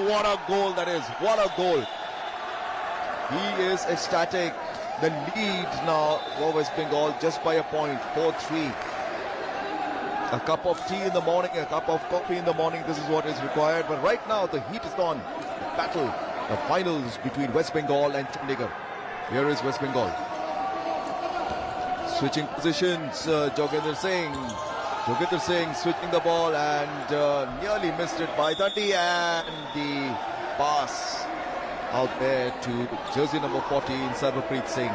And what a goal that is. What a goal. He is ecstatic. The lead now for West Bengal just by a point, 4-3. A cup of tea in the morning, a cup of coffee in the morning, this is what is required. But right now the heat is on. The battle, the finals between West Bengal and Chandigarh. Here is West Bengal. Switching positions, Jogendra Singh. Jogendra Singh switching the ball and nearly missed it by Dandi, and the pass out there to jersey number 14, Sarvarpreet Singh.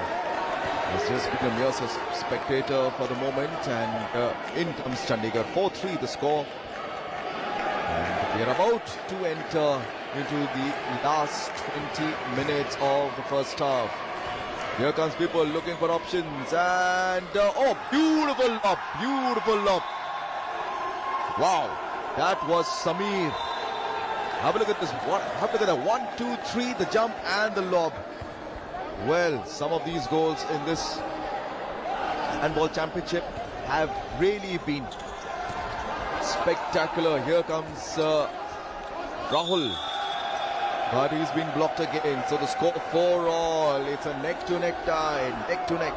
He's just been a mere spectator for the moment, and in comes Chandigarh. 4-3 the score. And we are about to enter into the last 20 minutes of the first half. Here comes people looking for options, and oh, beautiful lob, beautiful lob. Wow, that was Samir. Have a look at this. Have a look at that. 1, 2, 3, the jump and the lob. Well, some of these goals in this handball championship have really been spectacular. Here comes Rahul, but he's been blocked again. So the score 4-all. It's a neck-to-neck tie, neck-to-neck.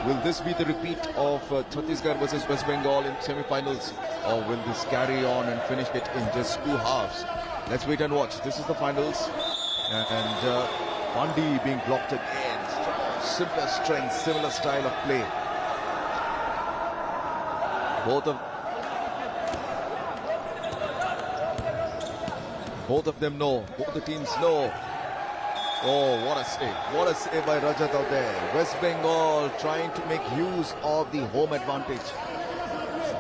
Will this be the repeat of Chhattisgarh versus West Bengal in semi-finals, or will this carry on and finish it in just 2 halves? Let's wait and watch. This is the finals, and Pandey being blocked again. Similar strength, similar style of play. Both of them know. Both the teams know. Oh, what a save. What a save by Rajat out there. West Bengal trying to make use of the home advantage.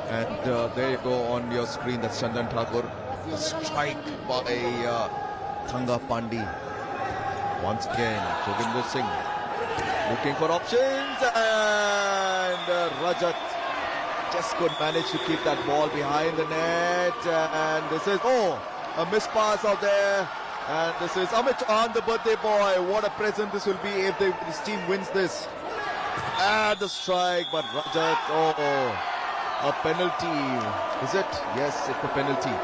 And there you go on your screen. That's Chandan Thakur. A strike by Thanga Pandey. Once again, Jogendra Singh looking for options, and Rajat just could manage to keep that ball behind the net. And this is, a missed pass out there. And this is Amit Chauhan, the birthday boy. What a present this will be if this team wins this. And the strike, but Rajat, a penalty. Is it? Yes, it's a penalty.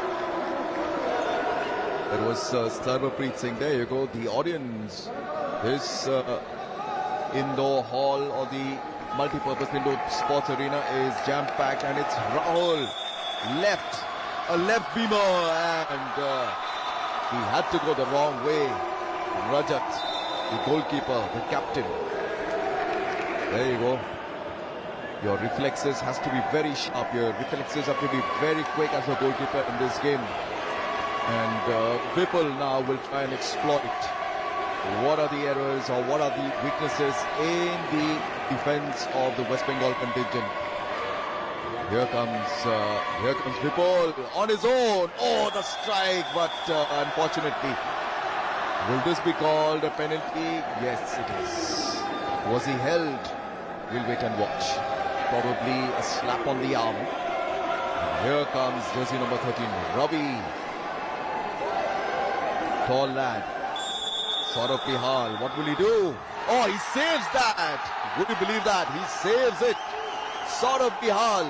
It was Sarvarpreet Singh. There you go. The audience, this indoor hall or the multi-purpose indoor sports arena is jam-packed, and it's Rahul left, a left beamer, and he had to go the wrong way. Rajat, the goalkeeper, the captain. There you go. Your reflexes has to be very sharp. Your reflexes have to be very quick as a goalkeeper in this game. And Vipul now will try and exploit what are the errors or what are the weaknesses in the defense of the West Bengal contingent. Here comes Vipul on his own. Oh, the strike, but unfortunately, will this be called a penalty? Yes, it is. Was he held? We'll wait and watch. Probably a slap on the arm. And here comes jersey number 13, Ravi. Tall lad. Saurabh Pihal, what will he do? Oh, he saves that. Would you believe that? He saves it. Saurabh Pihal.